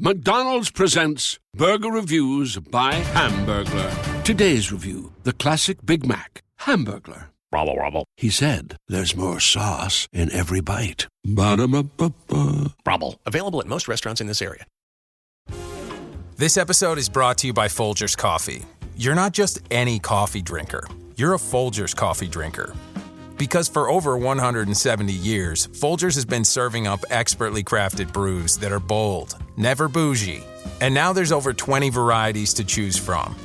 McDonald's presents Burger Reviews by Hamburglar. Today's review, the classic Big Mac, Hamburglar. Rubble, rubble. He said, there's more sauce in every bite. Ba-da-ba-ba-ba. Rubble. Available at most restaurants in this area. This episode is brought to you by Folgers Coffee. You're not just any coffee drinker. You're a Folgers coffee drinker. Because for over 170 years, Folgers has been serving up expertly crafted brews that are bold, never bougie. And now there's over 20 varieties to choose from.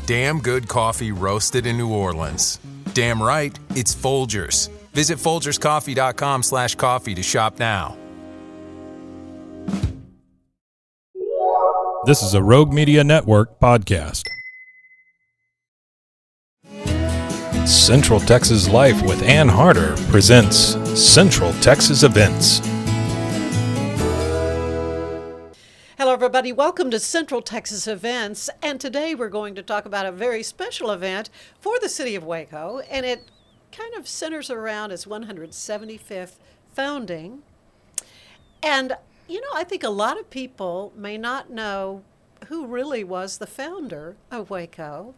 Damn good coffee roasted in New Orleans. Damn right, it's Folgers. Visit FolgersCoffee.com/coffee to shop now. This is a Rogue Media Network podcast. Central Texas Life with Ann Harder presents Central Texas Events. Hello, everybody. Welcome to Central Texas Events. And today we're going to talk about a very special event for the city of Waco. And it kind of centers around its 175th founding. And, you know, I think a lot of people may not know who really was the founder of Waco.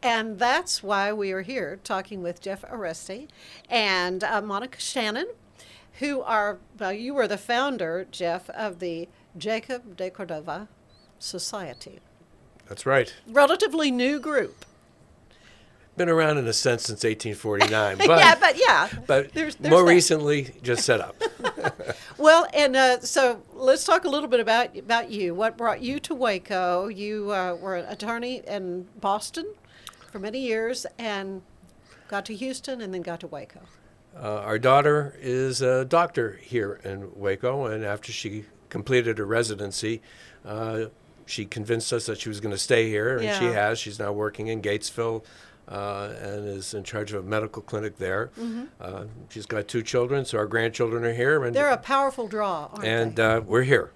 And that's why we are here talking with Jeff Aresty and Monica Shannon, who are, well, you were the founder, Jeff, of the Jacob De Cordova Society. That's right. Relatively new group. Been around in a sense since 1849. But there's more that. Recently just set up. Well, and so let's talk a little bit about you. What brought you to Waco? You were an attorney in Boston for many years and got to Houston and then got to Waco. Our daughter is a doctor here in Waco, and after she completed her residency, she convinced us that she was going to stay here, and she has. She's now working in Gatesville and is in charge of a medical clinic there. Mm-hmm. She's got 2 children, so our grandchildren are here. And they're a powerful draw, aren't they? And we're here.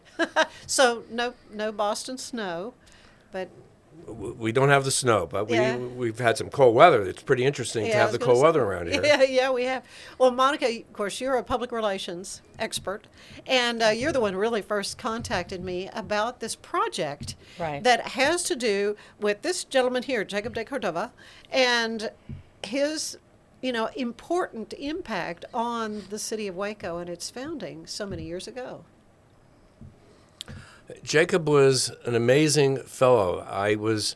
So no Boston snow, but... We don't have the snow, but we've had some cold weather. It's pretty interesting to have the cold weather around here. Yeah, we have. Well, Monica, of course, you're a public relations expert, and you're the one who really first contacted me about this project that has to do with this gentleman here, Jacob De Cordova, and his, important impact on the city of Waco and its founding so many years ago. Jacob was an amazing fellow. I was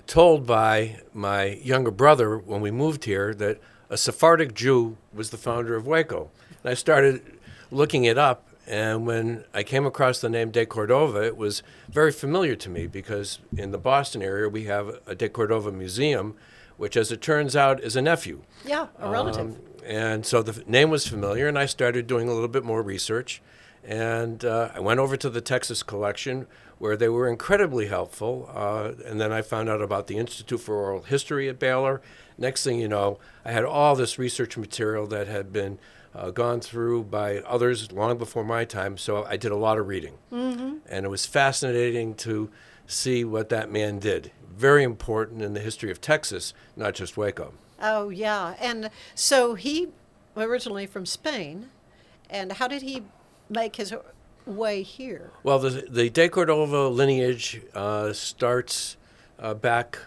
told by my younger brother when we moved here that a Sephardic Jew was the founder of Waco. And I started looking it up, and when I came across the name De Cordova, it was very familiar to me because in the Boston area we have a De Cordova museum, which as it turns out is a nephew. Yeah, a relative. And so the name was familiar, and I started doing a little bit more research. And I went over to the Texas collection where they were incredibly helpful. And then I found out about the Institute for Oral History at Baylor. Next thing you know, I had all this research material that had been gone through by others long before my time. So I did a lot of reading. Mm-hmm. And it was fascinating to see what that man did. Very important in the history of Texas, not just Waco. Oh, yeah. And so he originally from Spain. And how did he make his way here? Well, the De Cordova lineage starts back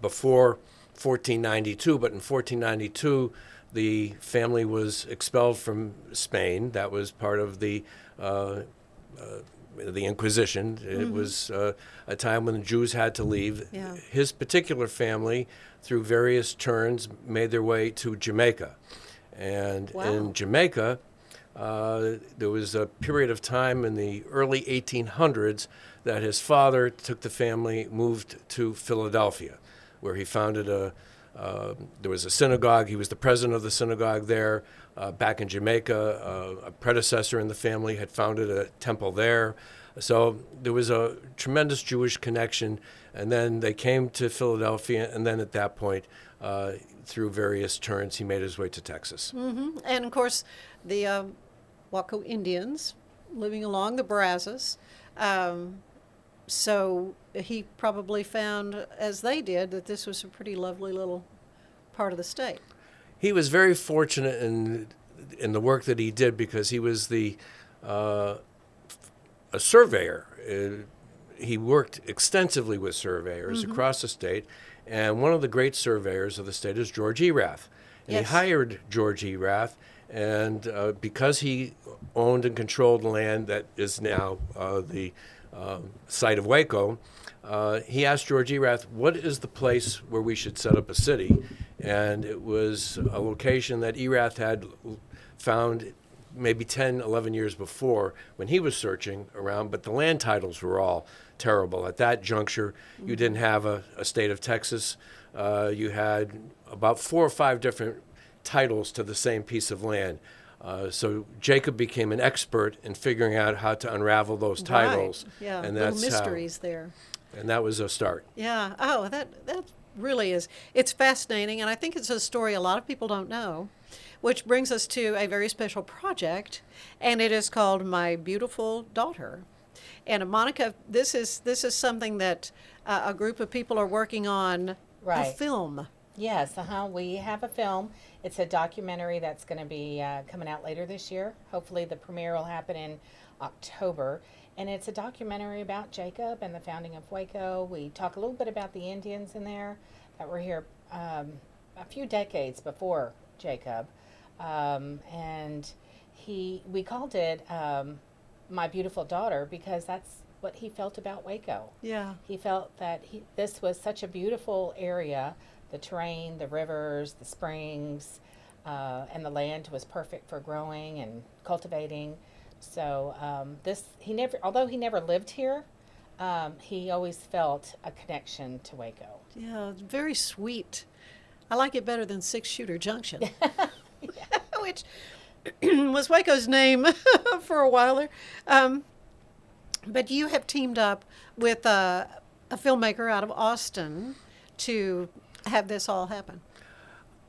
before 1492, but in 1492 the family was expelled from Spain. That was part of the Inquisition. Mm-hmm. It was a time when the Jews had to leave. Yeah. His particular family, through various turns, made their way to Jamaica. And in Jamaica, there was a period of time in the early 1800s that his father took the family, moved to Philadelphia, where he founded there was a synagogue. He was the president of the synagogue there. Back in Jamaica, a predecessor in the family had founded a temple there. So there was a tremendous Jewish connection. And then they came to Philadelphia, and then at that point, through various turns, he made his way to Texas. Mm-hmm. And, of course, the Waco Indians living along the Brazos. So he probably found, as they did, that this was a pretty lovely little part of the state. He was very fortunate in the work that he did because he was a surveyor he worked extensively with surveyors across the state, and one of the great surveyors of the state is George Erath. And he hired George Erath, and because he owned and controlled land that is now the site of Waco, he asked George Erath, what is the place where we should set up a city? And it was a location that Erath had found maybe 10, 11 years before when he was searching around, but the land titles were all terrible. At that juncture, you didn't have a state of Texas. You had about 4 or 5 different titles to the same piece of land. So Jacob became an expert in figuring out how to unravel those titles. Right. Yeah, and little that's mysteries there. And that was a start. Yeah. Oh, that really is. It's fascinating, and I think it's a story a lot of people don't know, which brings us to a very special project, and it is called My Beautiful Daughter. And Monica, this is something that a group of people are working on, a film. Yes, we have a film. It's a documentary that's going to be coming out later this year. Hopefully the premiere will happen in October. And it's a documentary about Jacob and the founding of Waco. We talk a little bit about the Indians in there that were here a few decades before Jacob. And we called it My Beautiful Daughter because that's what he felt about Waco. Yeah. He felt that this was such a beautiful area. The terrain, the rivers, the springs, and the land was perfect for growing and cultivating. So although he never lived here, he always felt a connection to Waco. Yeah, it's very sweet. I like it better than 6-Shooter Junction, which was Waco's name for a while there. But you have teamed up with a filmmaker out of Austin to have this all happen.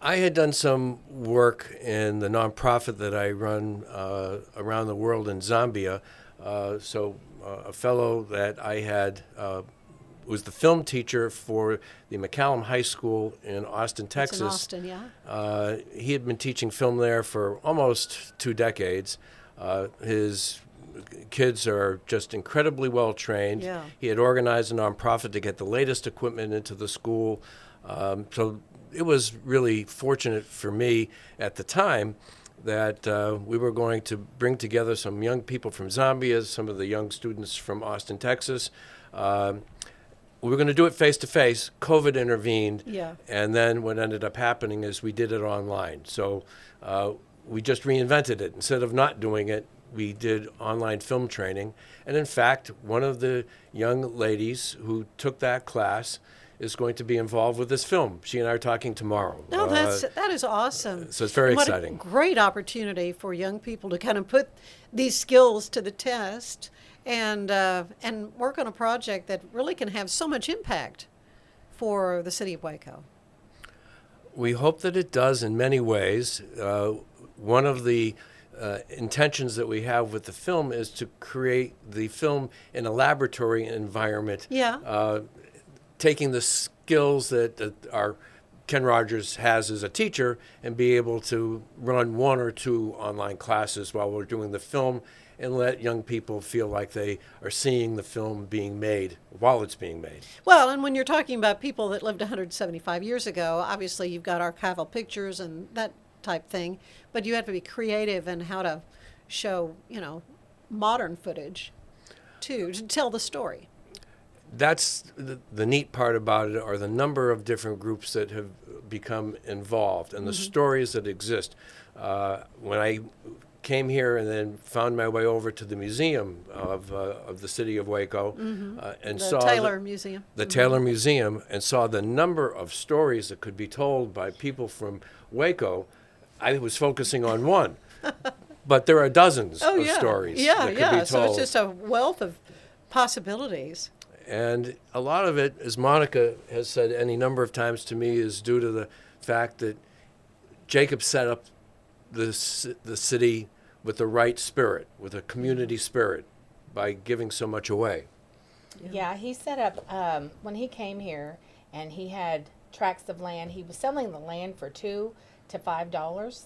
I had done some work in the nonprofit that I run around the world in Zambia. A fellow that I had was the film teacher for the McCallum High School in Austin, Texas. It's in Austin, yeah. He had been teaching film there for almost 2 decades. His kids are just incredibly well trained. Yeah. He had organized a nonprofit to get the latest equipment into the school. So it was really fortunate for me at the time that we were going to bring together some young people from Zambia, some of the young students from Austin, Texas. We were going to do it face-to-face. COVID intervened. Yeah. And then what ended up happening is we did it online. So we just reinvented it. Instead of not doing it, we did online film training. And in fact, one of the young ladies who took that class is going to be involved with this film. She and I are talking tomorrow. No, that is awesome. So it's very what exciting. A great opportunity for young people to kind of put these skills to the test and work on a project that really can have so much impact for the city of Waco. We hope that it does in many ways. One of the intentions that we have with the film is to create the film in a laboratory environment. Yeah. Taking the skills that our Ken Rogers has as a teacher and be able to run 1 or 2 online classes while we're doing the film and let young people feel like they are seeing the film being made while it's being made. Well, and when you're talking about people that lived 175 years ago, obviously you've got archival pictures and that type thing, but you have to be creative in how to show, modern footage too, to tell the story. That's the neat part about it, are the number of different groups that have become involved and the stories that exist. When I came here and then found my way over to the museum of the city of Waco and saw Taylor Museum. The Taylor Museum, and saw the number of stories that could be told by people from Waco, I was focusing on one. But there are dozens of stories that could be told. So it's just a wealth of possibilities. And a lot of it, as Monica has said any number of times to me, is due to the fact that Jacob set up the city with the right spirit, with a community spirit, by giving so much away. Yeah, he set up, when he came here and he had tracts of land, he was selling the land for $2 to $5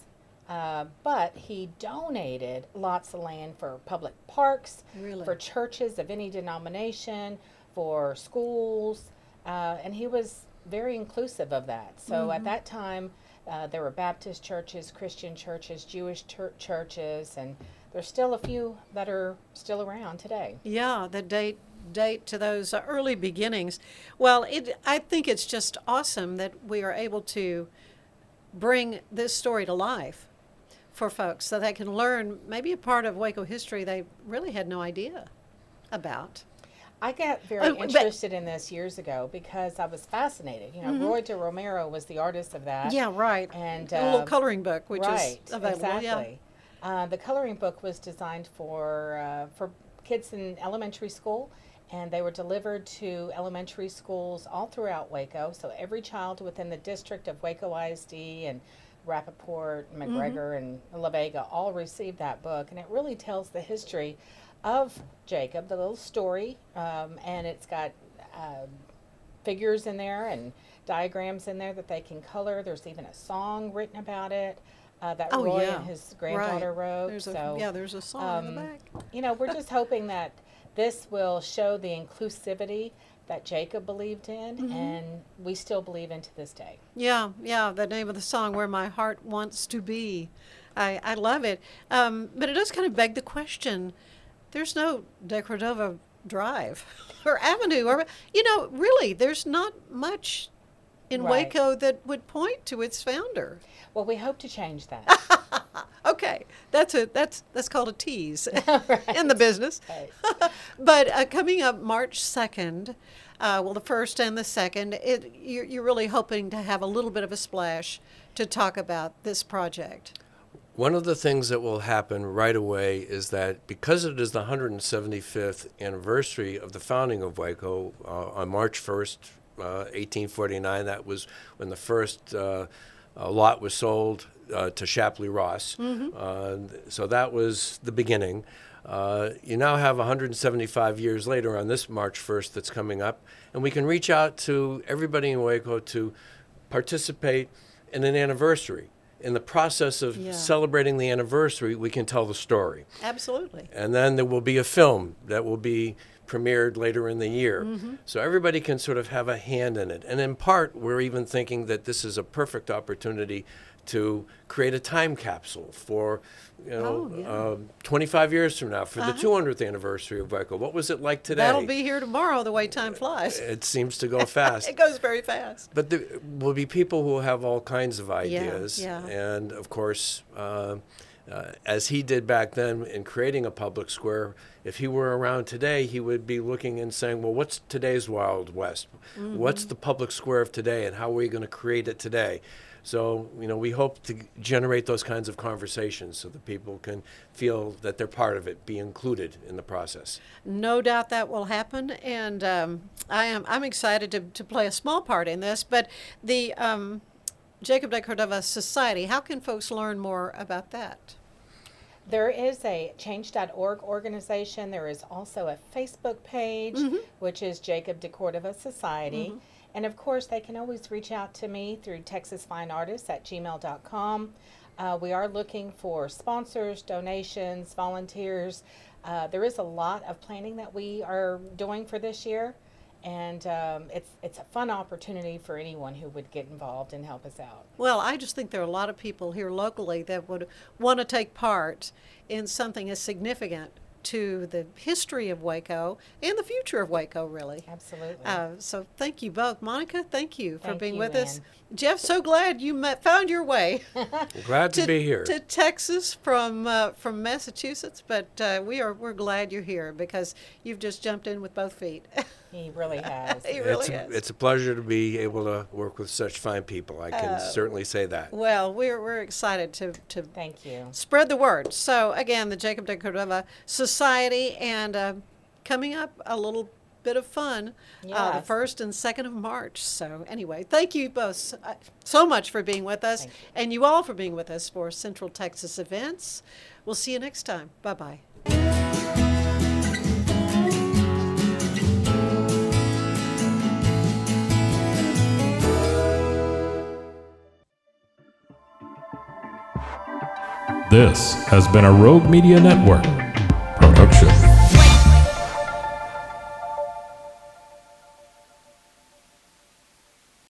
But he donated lots of land for public parks, Really? for churches of any denomination, for schools, and he was very inclusive of that. So at that time, there were Baptist churches, Christian churches, Jewish churches, and there's still a few that are still around today. Yeah, the date to those early beginnings. Well, I think it's just awesome that we are able to bring this story to life for folks so they can learn maybe a part of Waco history they really had no idea about. I got very interested in this years ago because I was fascinated. You know, Roy de Romero was the artist of that. Yeah, right. And a little coloring book, which right, is available. Exactly. Yeah. The coloring book was designed for kids in elementary school, and they were delivered to elementary schools all throughout Waco. So every child within the district of Waco ISD and Rappaport, McGregor, and La Vega all received that book, and it really tells the history of Jacob, the little story, and it's got figures in there and diagrams in there that they can color. There's even a song written about it that Roy and his granddaughter wrote. There's So a song in the back. you know, we're just hoping that this will show the inclusivity that Jacob believed in, and we still believe in to this day. Yeah, the name of the song, Where My Heart Wants to Be. I love it. But it does kind of beg the question, there's no De Cordova Drive or Avenue, or, you know, really, there's not much in Right. Waco that would point to its founder. Well, we hope to change that. Okay, that's called a tease in the business. Right. But coming up March 2nd, well, the 1st and the 2nd, you're really hoping to have a little bit of a splash to talk about this project. One of the things that will happen right away is that because it is the 175th anniversary of the founding of Waco on March 1st, 1849, that was when the first lot was sold to Shapley Ross. So that was the beginning. You now have 175 years later on this March 1st that's coming up, and we can reach out to everybody in Waco to participate in an anniversary. In the process of celebrating the anniversary, we can tell the story. Absolutely. And then there will be a film that will be premiered later in the year. So everybody can sort of have a hand in it. And in part, we're even thinking that this is a perfect opportunity to create a time capsule for, 25 years from now, for the 200th anniversary of Waco. What was it like today? That'll be here tomorrow, the way time flies. It seems to go fast. It goes very fast. But there will be people who have all kinds of ideas. Yeah. And, of course, as he did back then in creating a public square, if he were around today, he would be looking and saying, well, what's today's Wild West? What's the public square of today, and how are we going to create it today? So, we hope to generate those kinds of conversations so that people can feel that they're part of it, be included in the process. No doubt that will happen, and I'm excited to play a small part in this. But the Jacob De Cordova Society, how can folks learn more about that? There is a change.org organization. There is also a Facebook page, which is Jacob De Cordova Society. And of course, they can always reach out to me through texasfineartists@gmail.com. We are looking for sponsors, donations, volunteers. There is a lot of planning that we are doing for this year. And it's a fun opportunity for anyone who would get involved and help us out. Well, I just think there are a lot of people here locally that would want to take part in something as significant to the history of Waco and the future of Waco, really. Absolutely. So thank you both. Monica, thank you for Thank being you, with us. Ann. Jeff, so glad you found your way Glad to be here. to Texas from Massachusetts, but we're glad you're here because you've just jumped in with both feet. He really has. He really has. It's a pleasure to be able to work with such fine people. I can certainly say that. Well, we're excited to Thank you. spread the word. So again, the Jacob De Cordova Society, and coming up a little bit of fun, the Yes. 1st and 2nd of March. So anyway, thank you both so much for being with us, and you all for being with us for Central Texas Events. We'll see you next time. Bye-bye. This has been a Rogue Media Network production.